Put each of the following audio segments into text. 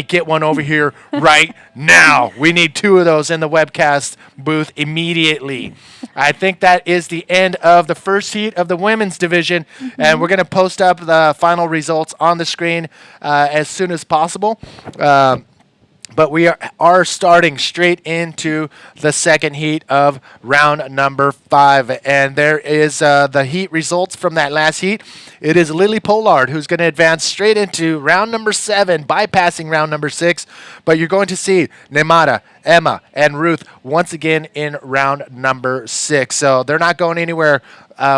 Get one over here right now. We need two of those in the webcast booth immediately. I think that is the end of the first heat of the women's division, and we're going to post up the final results on the screen as soon as possible. But we are starting straight into the second heat of round number 5. And there is the heat results from that last heat. It is Lily Pollard who's going to advance straight into round number 7, bypassing round number 6. But you're going to see Nemada, Emma, and Ruth once again in round number 6. So they're not going anywhere.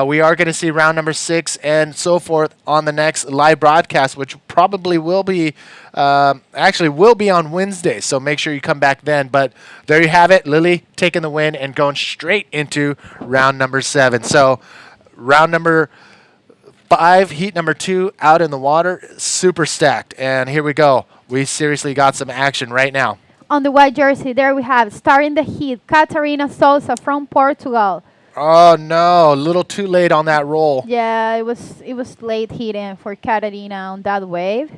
We are going to see round number 6 and so forth on the next live broadcast, which probably will be actually will be on Wednesday. So make sure you come back then. But there you have it, Lily taking the win and going straight into round number 7. So round number 5, heat number 2 out in the water, super stacked. And here we go. We seriously got some action right now. On the white jersey, there we have, starting the heat, Catarina Souza from Portugal. Oh no, a little too late on that roll. Yeah, it was late hitting for Catarina on that wave,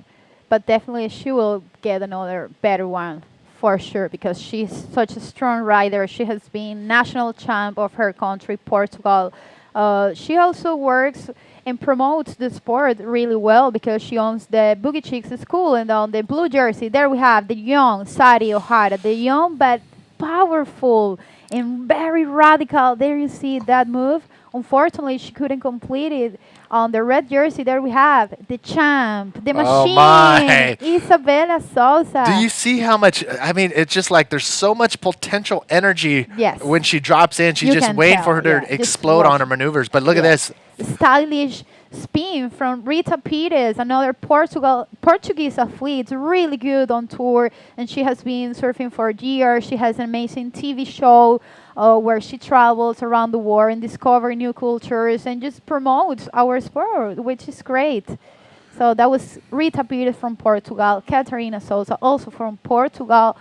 but definitely she will get another better one for sure because she's such a strong rider. She has been national champ of her country, Portugal. She also works and promotes the sport really well because she owns the Boogie Chicks school, and on the blue jersey there we have the young Sari Ohara, the young but powerful and very radical. There you see that move. Unfortunately, she couldn't complete it. On the red jersey, there we have the champ, the Oh machine, my. Isabella Souza. Do you see how much? I mean, it's just like there's so much potential energy Yes. when she drops in. She's You just can waiting for her tell, to yeah. Just explode on watch. her maneuvers. But look at Yeah. this. Stylish spin from Rita Pires, another Portuguese athlete, really good on tour, and she has been surfing for years. She has an amazing TV show where she travels around the world and discover new cultures and just promotes our sport, which is great. So that was Rita Pires from Portugal, Catarina Souza also from Portugal,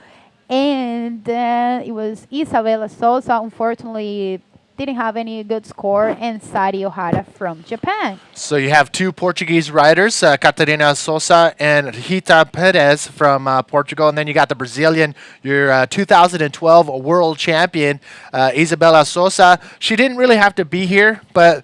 and then it was Isabella Souza. Unfortunately, didn't have any good score, and Sari Ohara from Japan. So you have two Portuguese riders, Catarina Sousa and Rita Perez from Portugal, and then you got the Brazilian, your 2012 world champion, Isabela Sousa. She didn't really have to be here, but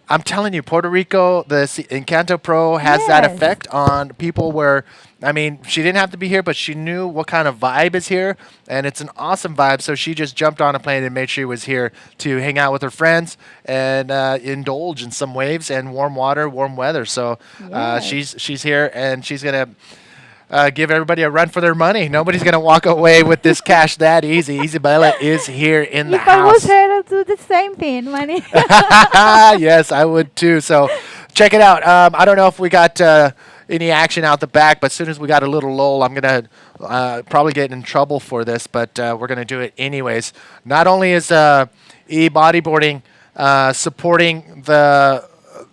I'm telling you, Puerto Rico, the Encanto Pro has that Yes. effect on people where, I mean, she didn't have to be here, but she knew what kind of vibe is here, and it's an awesome vibe. So she just jumped on a plane and made sure she was here to hang out with her friends and indulge in some waves and warm water, warm weather. So Yes. she's here, and she's gonna give everybody a run for their money. Nobody's gonna walk away with this cash that easy. Isabella is here in the If I was house. her, I'd do the same thing, money. Yes, I would too. So check it out. I don't know if we got any action out the back, but as soon as we got a little lull, I'm going to probably get in trouble for this, but we're going to do it anyways. Not only is e-bodyboarding supporting the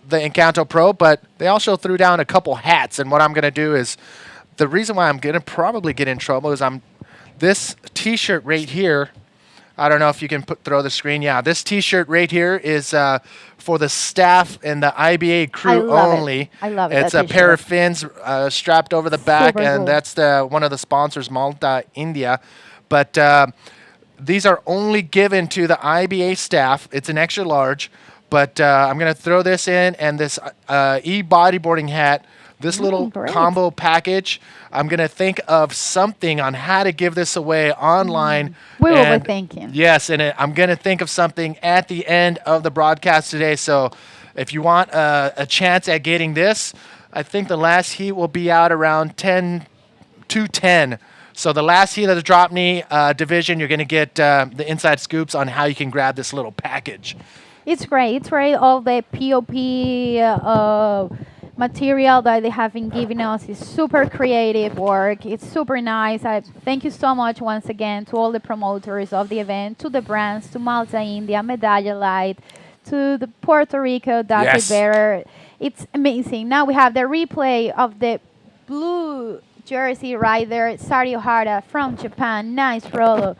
Encanto Pro, but they also threw down a couple hats. And what I'm going to do is, the reason why I'm going to probably get in trouble is this T-shirt right here. I don't know if you can throw the screen. Yeah, this T-shirt right here is for the staff and the IBA crew love it. only. I love it, It's that a pair of T-shirt. fins strapped over the back, Super and cool. that's one of the sponsors, Malta India. But these are only given to the IBA staff. It's an extra large, but I'm going to throw this in, and this e-bodyboarding hat. This little Great. combo package, I'm going to think of something on how to give this away online. We will be and thinking. Yes, and I'm going to think of something at the end of the broadcast today. So if you want a chance at getting this, I think the last heat will be out around 2:10. So the last heat of the drop knee division, you're going to get the inside scoops on how you can grab this little package. It's great. It's great. All the POP material that they have been giving us is super creative work. It's super nice. I thank you so much once again to all the promoters of the event, to the brands, to Malta India, Medalla Light, to the Puerto Rico, Dr. Yes. Bearer. It's amazing. Now we have the replay of the blue jersey rider, Sari Ohara from Japan. Nice roll.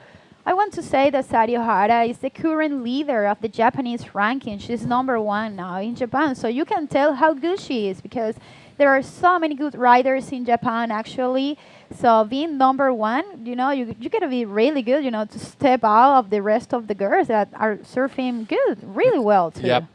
I want to say that Sari Ohara is the current leader of the Japanese ranking. She's number 1 now in Japan. So you can tell how good she is because There are so many good riders in Japan, actually. So being number one, you gotta be really good, to step out of the rest of the girls that are surfing good, really well Yep. too.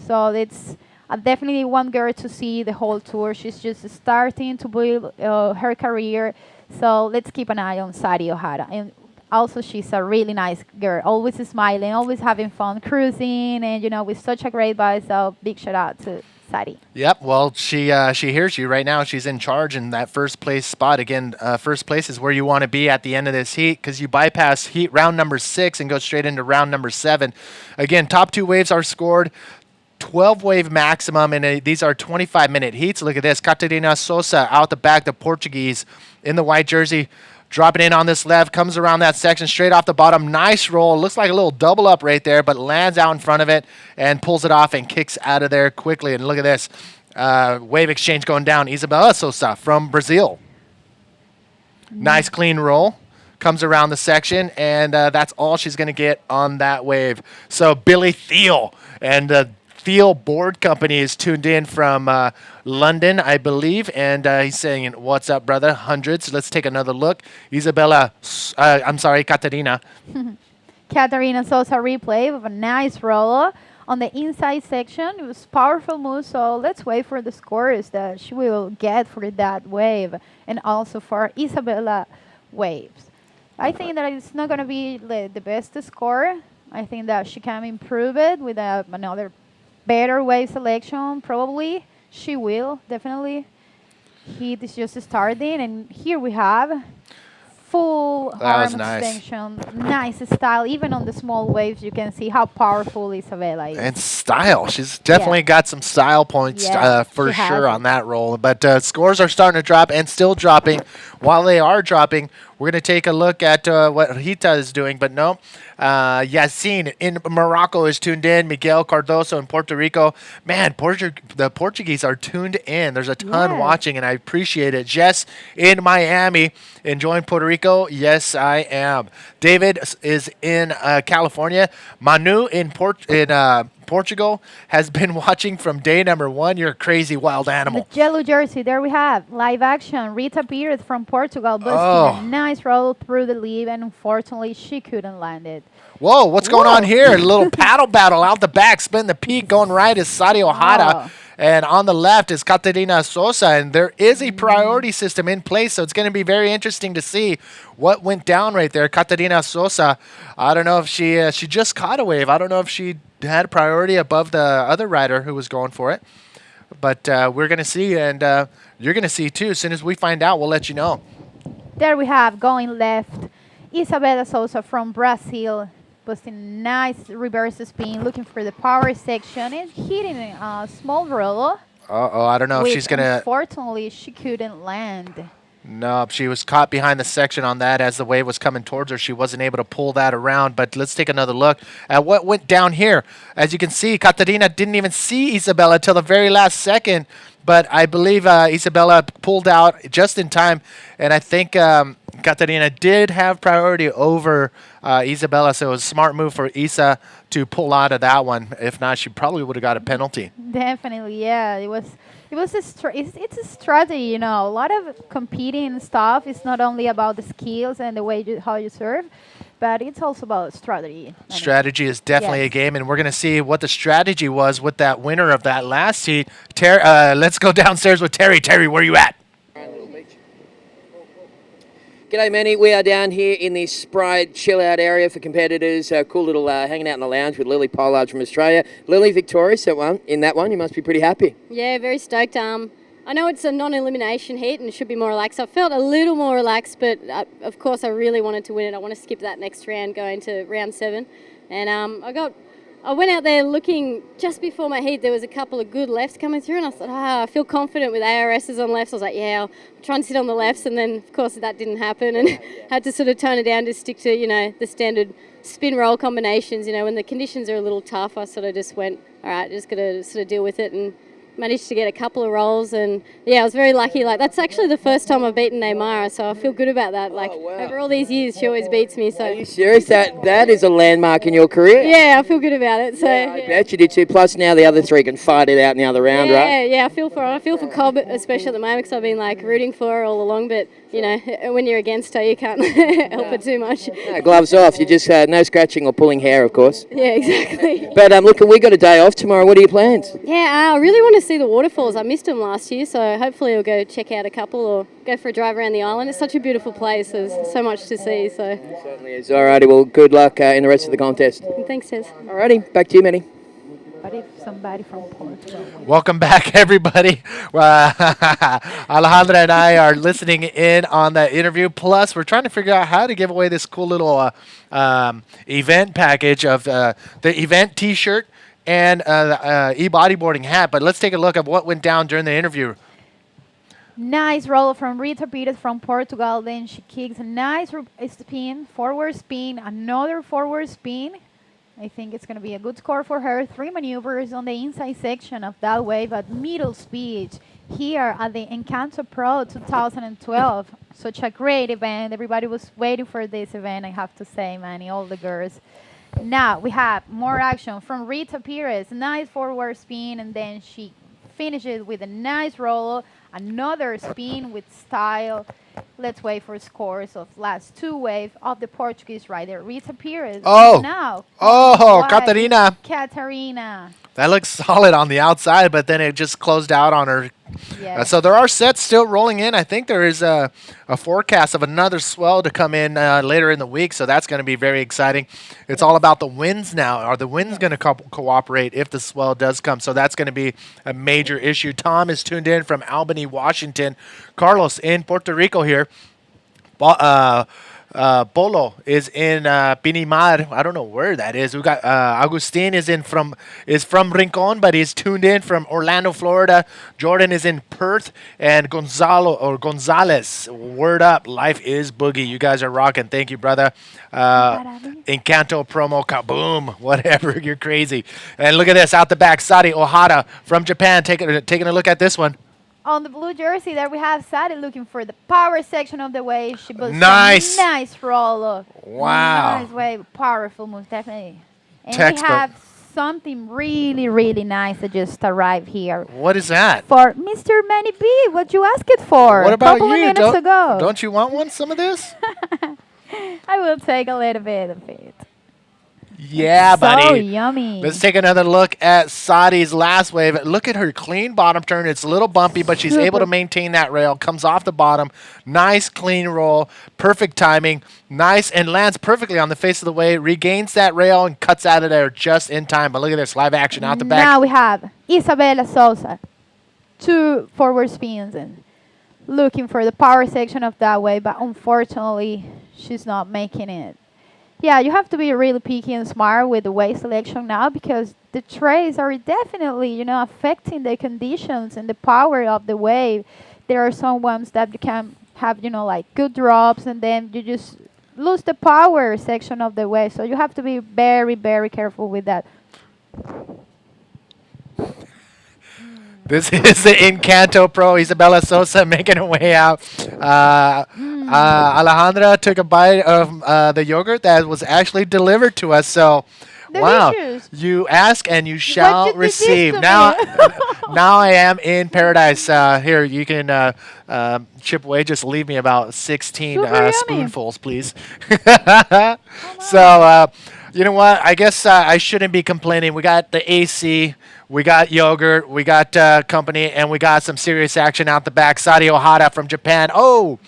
So it's definitely one girl to see the whole tour. She's just starting to build her career. So let's keep an eye on Sari Ohara. And also, she's a really nice girl, always smiling, always having fun cruising, and with such a great vibe. So big shout out to Sari. Yep. Well, she hears you right now. She's in charge in that first place spot. Again, first place is where you want to be at the end of this heat because you bypass heat round number 6 and go straight into round number 7. Again, top 2 waves are scored. 12 wave maximum, and these are 25-minute heats. Look at this. Catarina Sosa out the back, the Portuguese in the white jersey, dropping in on this left, comes around that section straight off the bottom. Nice roll. Looks like a little double up right there, but lands out in front of it and pulls it off and kicks out of there quickly. And look at this. Wave exchange going down. Isabela Sosa from Brazil. Nice clean roll. Comes around the section, and that's all she's going to get on that wave. So Billy Thiel and Thiel Board Company is tuned in from London, I believe, and he's saying, "What's up, brother? Hundreds." Let's take another look. Katarina. Katarina Sosa replay with a nice roller on the inside section. It was powerful move, so let's wait for the scores that she will get for that wave and also for Isabella waves. I think that it's not going to be the best score. I think that she can improve it with another better wave selection, probably. She will, definitely. Heat is just starting, and here we have full arm extension. Nice style. Even on the small waves, you can see how powerful Isabella is. And style. She's definitely got some style points for sure on that roll. But scores are starting to drop and still dropping. While they are dropping, we're going to take a look at what Hita is doing. But no, Yassine in Morocco is tuned in. Miguel Cardoso in Puerto Rico. Man, the Portuguese are tuned in. There's a ton watching, and I appreciate it. Jess in Miami, enjoying Puerto Rico. Yes, I am. David is in California. Manu in Portugal has been watching from day number 1. You're a crazy wild animal. The yellow jersey, there we have live action. Rita Pires from Portugal busting a nice roll through the lead, and unfortunately she couldn't land it. Whoa, what's going on here? A little paddle battle out the back. Spin the peak. Going right is Sari Ohara. And on the left is Catarina Sosa. And there is a priority system in place, so it's going to be very interesting to see what went down right there. Catarina Sosa, I don't know if she just caught a wave. I don't know if she had priority above the other rider who was going for it. But we're going to see, and you're going to see too. As soon as we find out, we'll let you know. There we have, going left, Isabela Souza from Brazil, posting nice reverse spin, looking for the power section and hitting a small roll. I don't know if she's going to... Unfortunately, she couldn't land. No, she was caught behind the section on that as the wave was coming towards her. She wasn't able to pull that around, but let's take another look at what went down here. As you can see, Catarina didn't even see Isabella till the very last second, but I believe Isabella pulled out just in time, and I think Catarina did have priority over Isabella, so it was a smart move for Isa to pull out of that one. If not, she probably would have got a penalty. Definitely, yeah. It's a strategy, A lot of competing stuff is not only about the skills and the way how you serve, but it's also about strategy. Strategy is definitely a game, and we're going to see what the strategy was with that winner of that last heat. Let's go downstairs with Terry. Terry, where are you at? G'day, Manny. We are down here in the Sprite chill-out area for competitors. Cool little hanging out in the lounge with Lily Pollard from Australia. Lily, victorious in that one. You must be pretty happy. Yeah, very stoked. I know it's a non-elimination heat and it should be more relaxed. I felt a little more relaxed, but of course I really wanted to win it. I want to skip that next round, going to round 7. And I went out there looking just before my heat. There was a couple of good lefts coming through, and I thought, I feel confident with ARSs on lefts. I was like, I'll try and sit on the lefts, and then of course that didn't happen, and had to sort of tone it down to stick to the standard spin roll combinations. When the conditions are a little tough, I sort of just went, all right, just got to sort of deal with it and managed to get a couple of rolls, and yeah, I was very lucky. Like, that's actually the first time I've beaten Neymar, so I feel good about that. Like, wow. over all these years, she always beats me. Are So you serious? That is a landmark in your career. yeah, I feel good about it. So I bet you did too. Plus, now the other three can fight it out in the other round, right? yeah, I feel for Cobb, especially at the moment, because I've been like rooting for her all along. But you know, when you're against her, you can't help her too much. No, gloves off. You just no scratching or pulling hair, of course. Yeah, exactly. But look, we got a day off tomorrow. What are your plans? Yeah, I really want to see the waterfalls. I missed them last year, so hopefully I'll go check out a couple or go for a drive around the island. It's such a beautiful place. There's so much to see. So Certainly is. Alrighty, well, good luck in the rest of the contest. thanks, Tess. Alrighty, back to you, Manny. What if somebody from Portugal? Welcome back, everybody. Alejandra and I are listening in on that interview. Plus, we're trying to figure out how to give away this cool little event package of the event T-shirt and the e-bodyboarding hat. But let's take a look at what went down during the interview. Nice roll from Rita Pires from Portugal. Then she kicks a nice spin, forward spin, another forward spin. I think it's going to be a good score for her. 3 maneuvers on the inside section of that wave at middle speed here at the Encanto Pro 2012. Such a great event. Everybody was waiting for this event, I have to say, Manny, all the girls. Now we have more action from Rita Pires. Nice forward spin, and then she finishes with a nice roll. Another spin with style. Let's wait for scores of last two wave of the Portuguese rider, Rita Pires. Oh. Now. Oh, White, Catarina. Catarina. That looks solid on the outside, but then it just closed out on her. Yes. So there are sets still rolling in. I think there is a forecast of another swell to come in later in the week, so that's going to be very exciting. It's all about the winds now. Are the winds going to cooperate if the swell does come? So that's going to be a major issue. Tom is tuned in from Albany, Washington. Carlos in Puerto Rico here. Polo is in Pinimar. I don't know where that is. We got Agustin is from Rincon, but he's tuned in from Orlando, Florida. Jordan is in Perth, and Gonzalez. Word up, life is boogie. You guys are rocking. Thank you, brother. Encanto promo kaboom. Whatever, you're crazy. And look at this out the back. Sadi Ohara from Japan taking a look at this one. On the blue jersey, there we have Sadie looking for the power section of the wave. She puts Nice. a nice roll. Wow. Nice wave. Powerful move, definitely. And Textbook. we have something really, really nice that just arrived here. What is that? For Mr. Manny B, what you asked it for What about a couple you? of minutes ago. Don't you want some of this? I will take a little bit of it. Yeah, So buddy. yummy. Let's take another look at Sadi's last wave. Look at her clean bottom turn. It's a little bumpy, but she's able to maintain that rail. Comes off the bottom. Nice clean roll. Perfect timing. Nice, and lands perfectly on the face of the wave. Regains that rail and cuts out of there just in time. But look at this live action out the back. Now we have Isabella Souza. 2 forward spins and looking for the power section of that wave, but unfortunately, she's not making it. Yeah, you have to be really picky and smart with the wave selection now because the trays are definitely, affecting the conditions and the power of the wave. There are some ones that you can have, like good drops, and then you just lose the power section of the wave. So you have to be very, very careful with that. This is the Encanto Pro, Isabella Sosa making her way out. Alejandra took a bite of the yogurt that was actually delivered to us. So, wow, Delicious. you ask and you shall you did this receive. to Now, me? now I am in paradise. Here, you can chip away. Just leave me about 16 Super yummy. spoonfuls, please. So, you know what? I guess I shouldn't be complaining. We got the AC, we got yogurt, we got company, and we got some serious action out the back. Sadi Ohara from Japan. Oh,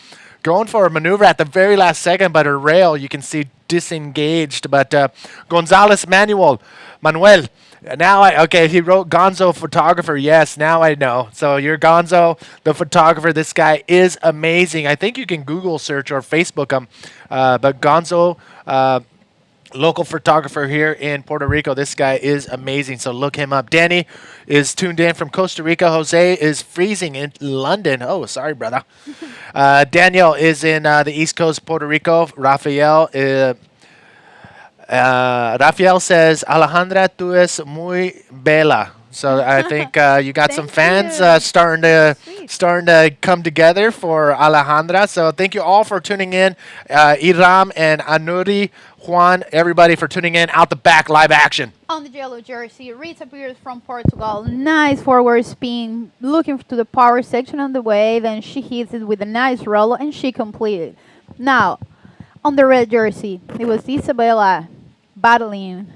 going for a maneuver at the very last second, but her rail, you can see, disengaged. But Gonzalez Manuel. Now he wrote Gonzo photographer. Yes, now I know. So you're Gonzo, the photographer. This guy is amazing. I think you can Google search or Facebook him. But Gonzo, local photographer here in Puerto Rico. This guy is amazing, so look him up. Danny is tuned in from Costa Rica. Jose is freezing in London. Oh, sorry, brother. Daniel is in the East Coast, Puerto Rico. Rafael says, Alejandra, tú es muy bella. So I think you got some Thank fans you. Sweet. starting to come together for Alejandra. So thank you all for tuning in. Iram and Anuri, Juan, everybody for tuning in. Out the back, live action. On the yellow jersey, Rita Pierce from Portugal. Nice forward spin, looking to the power section on the wave, and she hits it with a nice roll, and she completed. Now, on the red jersey, it was Isabella battling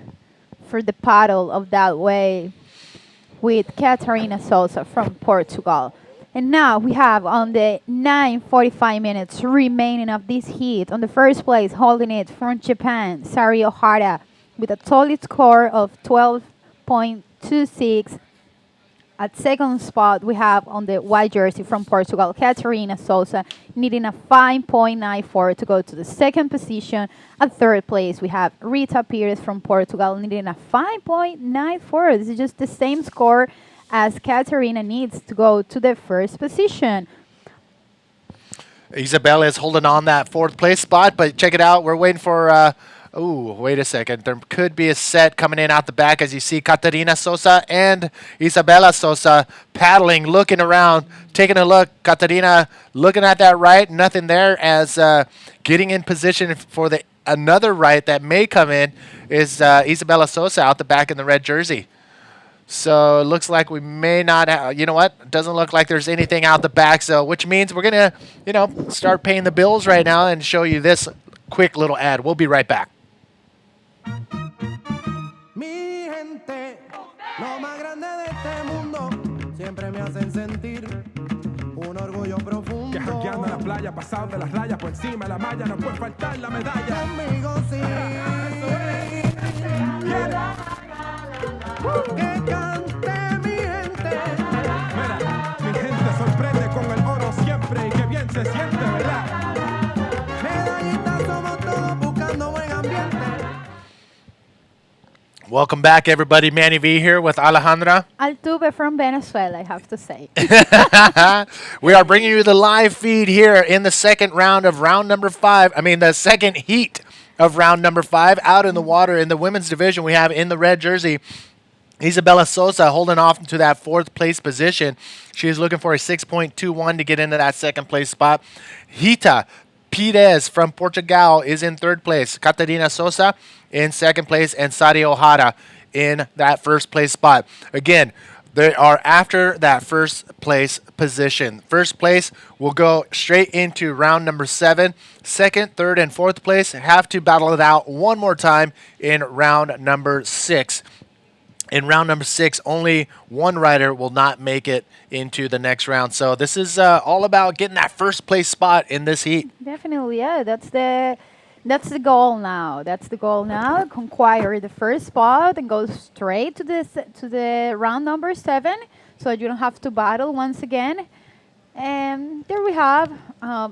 for the paddle of that wave with Catarina Souza from Portugal. And now we have on the 9:45 minutes remaining of this heat, on the first place, holding it from Japan, Sari Ohara, with a solid score of 12.26. At second spot, we have on the white jersey from Portugal, Catarina Souza, needing a 5.94 to go to the second position. At third place, we have Rita Pires from Portugal, needing a 5.94. This is just the same score as Catarina needs to go to the first position. Isabella is holding on that fourth place spot, but check it out. We're waiting for. Wait a second. There could be a set coming in out the back as you see Catarina Sosa and Isabella Sosa paddling, looking around, taking a look. Catarina looking at that right, nothing there as getting in position for the another right that may come in is Isabella Sosa out the back in the red jersey. So it looks like we may not have, you know what? It doesn't look like there's anything out the back, so which means we're going to, start paying the bills right now and show you this quick little ad. We'll be right back. Mi gente, lo más grande de este mundo, siempre me hacen sentir un orgullo profundo. Que jangueando en la playa, pasado de las rayas, por encima de la malla, no puede faltar la medalla. Conmigo sí. Que cante mi gente. Mira, mi gente sorprende con el oro siempre y que bien se siente, ¿verdad? Medallitas somos todos buscando buen ambiente. Welcome back, everybody. Manny V here with Alejandra. Altuve from Venezuela, I have to say. We are bringing you the live feed here in the second round of round number 5. The second heat of round number 5 out in the water in the women's division. We have in the red jersey Isabella Sosa holding off to that fourth place position. She is looking for a 6.21 to get into that second place spot. Rita Pires from Portugal is in third place. Catarina Sosa in second place, and Sari Ohara in that first place spot. Again, they are after that first place position. First place will go straight into round number 7. Second, third, and fourth place have to battle it out one more time in round number 6. In round number 6, only one rider will not make it into the next round. So this is all about getting that first place spot in this heat. Definitely, yeah. That's the goal now. That's the goal now. Conquer the first spot and go straight to the round number 7, so you don't have to battle once again. And there we have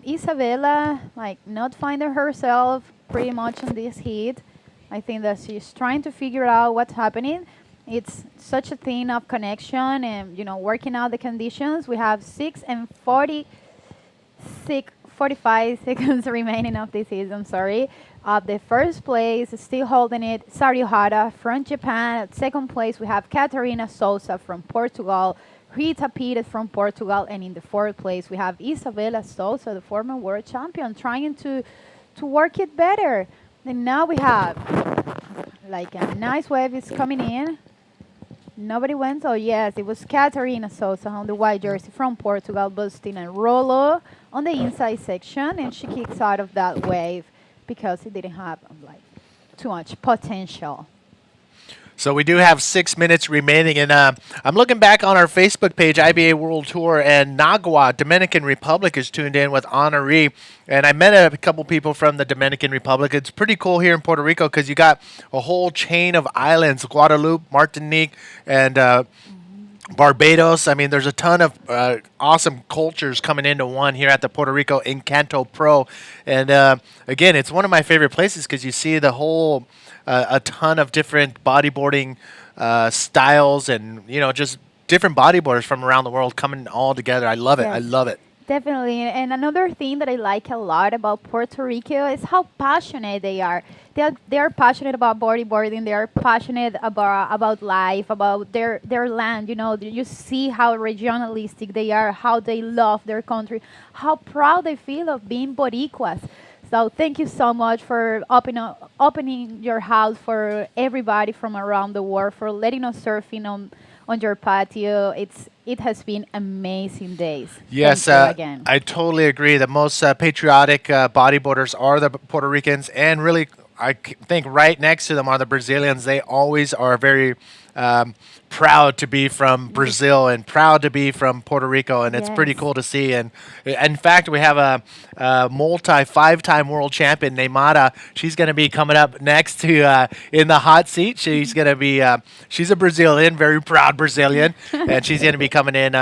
Isabella, not finding herself pretty much in this heat. I think that she's trying to figure out what's happening. It's such a thing of connection and working out the conditions. We have 45 seconds remaining of this season. Sorry. The first place is still holding it, Sari Ohara from Japan. At second place, we have Catarina Souza from Portugal, Rita Pires from Portugal, and in the fourth place, we have Isabella Souza, the former world champion, trying to work it better. And now we have a nice wave is coming in. Nobody went. Oh, yes, it was Catarina Souza on the white jersey from Portugal, busting a Rolo on the inside section, and she kicks out of that wave because it didn't have too much potential. So we do have 6 minutes remaining, and I'm looking back on our Facebook page, IBA World Tour, and Nagua, Dominican Republic, is tuned in with Henri. And I met a couple people from the Dominican Republic. It's pretty cool here in Puerto Rico because you got a whole chain of islands, Guadeloupe, Martinique, and Barbados. There's a ton of awesome cultures coming into one here at the Puerto Rico Encanto Pro. And again, it's one of my favorite places because you see the whole... a ton of different bodyboarding styles and, just different bodyboarders from around the world coming all together. I love it. Yes. I love it. Definitely. And another thing that I like a lot about Puerto Rico is how passionate they are. They are passionate about bodyboarding. They are passionate about life, about their land. You know, you see how regionalistic they are, how they love their country, how proud they feel of being Boricuas. So thank you so much for opening your house for everybody from around the world, for letting us surfing on your patio. It has been amazing days. Yes, Thank you again. I totally agree. The most patriotic bodyboarders are the Puerto Ricans, and really, think right next to them are the Brazilians. They always are very proud to be from Brazil and proud to be from Puerto Rico, and it's pretty Yes. cool to see. And in fact, we have a five-time world champion, Neymara. She's going to be coming up next to in the hot seat. She's going to be she's a Brazilian, very proud Brazilian, and she's going to be coming in.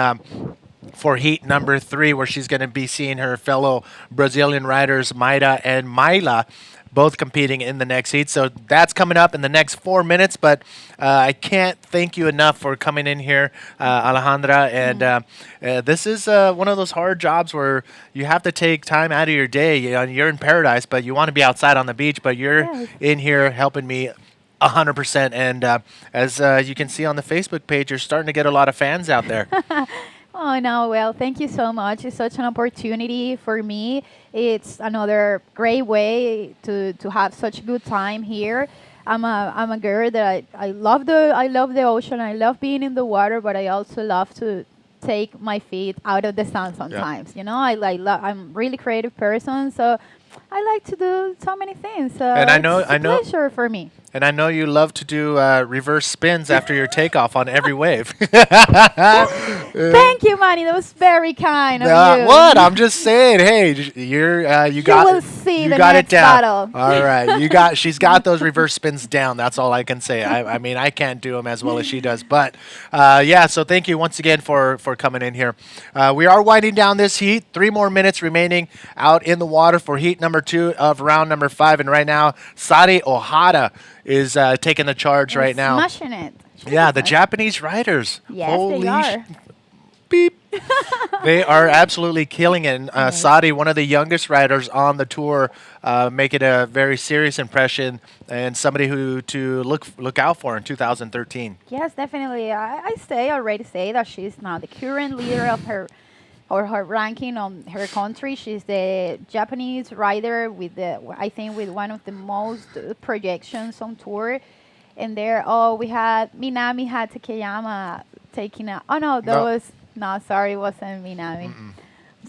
For heat number 3, where she's going to be seeing her fellow Brazilian riders, Maida and Myla, both competing in the next heat. So that's coming up in the next 4 minutes. But I can't thank you enough for coming in here, Alejandra. And this is one of those hard jobs where you have to take time out of your day. You know, you're in paradise, but you want to be outside on the beach. But you're Yes. in here helping me 100%. And as you can see on the Facebook page, you're starting to get a lot of fans out there. Oh no, well, thank you so much. It's such an opportunity for me. It's another great way to have such a good time here. I'm a girl that I love the ocean. I love being in the water, but I also love to take my feet out of the sun sometimes. You know, I'm really creative person, so I like to do so many things. So And it's a pleasure for me. And I know you love to do reverse spins after your takeoff on every wave. Thank you, Manny. That was very kind of you. What? I'm just saying. Hey, you got will see you the got it next down. battle. All right, she's got those reverse spins down. That's all I can say. I mean, I can't do them as well as she does. But yeah, so thank you once again for coming in here. We are winding down this heat. 3 more minutes remaining out in the water for heat number 2 of round number 5. And right now, Sari Ohara is taking the charge right now. Smashing it. Yeah, the Japanese riders. Yes, Holy they are. beep. They are absolutely killing it. And, Sadi, one of the youngest riders on the tour, making a very serious impression and somebody who to look out for in 2013. Yes, definitely. I already say that she's now the current leader of her or her ranking on her country. She's the Japanese rider with I think with one of the most projections on tour. And there, we had Minami had Takeyama taking a. Oh no, that No. was no. Sorry, it wasn't Minami.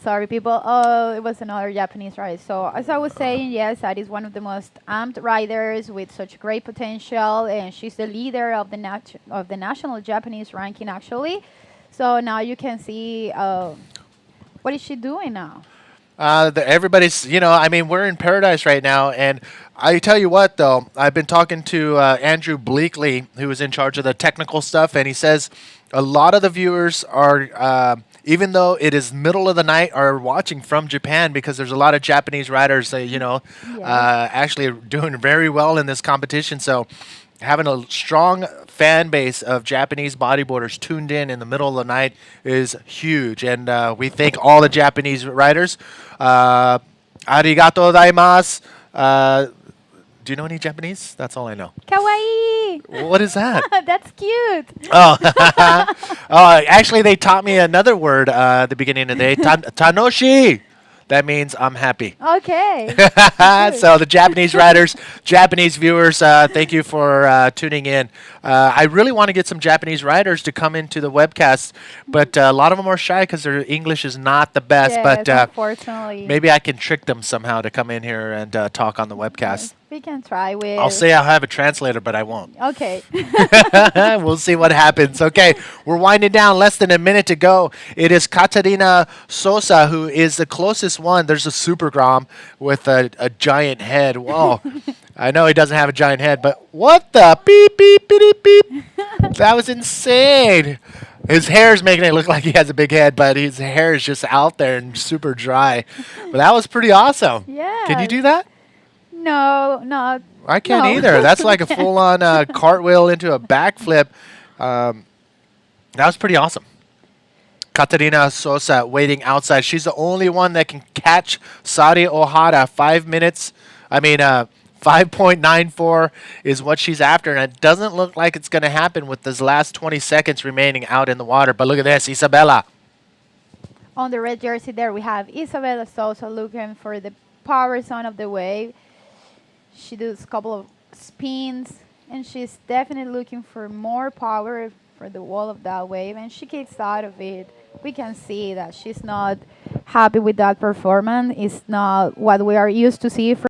Sorry, people. Oh, it was another Japanese rider. So as I was saying, yes, that is one of the most amped riders with such great potential, and she's the leader of the of the national Japanese ranking actually. So now you can see what is she doing now? Everybody's, I mean, we're in paradise right now. And I tell you what, though, I've been talking to Andrew Bleakley, who is in charge of the technical stuff, and he says a lot of the viewers are, even though it is middle of the night, are watching from Japan because there's a lot of Japanese riders, actually doing very well in this competition. So having a strong fan base of Japanese bodyboarders tuned in the middle of the night is huge. And we thank all the Japanese riders. Arigato gozaimasu. Do you know any Japanese? That's all I know. Kawaii! What is that? That's cute. Oh, actually, they taught me another word at the beginning of the day. Tanoshi. That means I'm happy. Okay. So the Japanese riders, Japanese viewers, thank you for tuning in. I really want to get some Japanese riders to come into the webcast, but a lot of them are shy because their English is not the best. Yes, but unfortunately. maybe I can trick them somehow to come in here and talk on the webcast. We can try with. I'll say I'll have a translator, but I won't. Okay. We'll see what happens. Okay, we're winding down. Less than a minute to go. It is Katarina Sosa who is the closest one. There's a Super Grom with a giant head. Whoa. I know he doesn't have a giant head, but what the beep, beep, beep, beep. That was insane. His hair is making it look like he has a big head, but his hair is just out there and super dry. But that was pretty awesome. Yeah. Can you do that? No, not. I can't No. either. That's like a full-on cartwheel into a backflip. That was pretty awesome. Katarina Sosa waiting outside. She's the only one that can catch Sari Ohara. 5 minutes. 5.94 is what she's after, and it doesn't look like it's going to happen with this last 20 seconds remaining out in the water. But look at this, Isabella. On the red jersey there, we have Isabella Sosa looking for the power zone of the wave. She does a couple of spins, and she's definitely looking for more power for the wall of that wave, and she kicks out of it. We can see that she's not happy with that performance. It's not what we are used to see from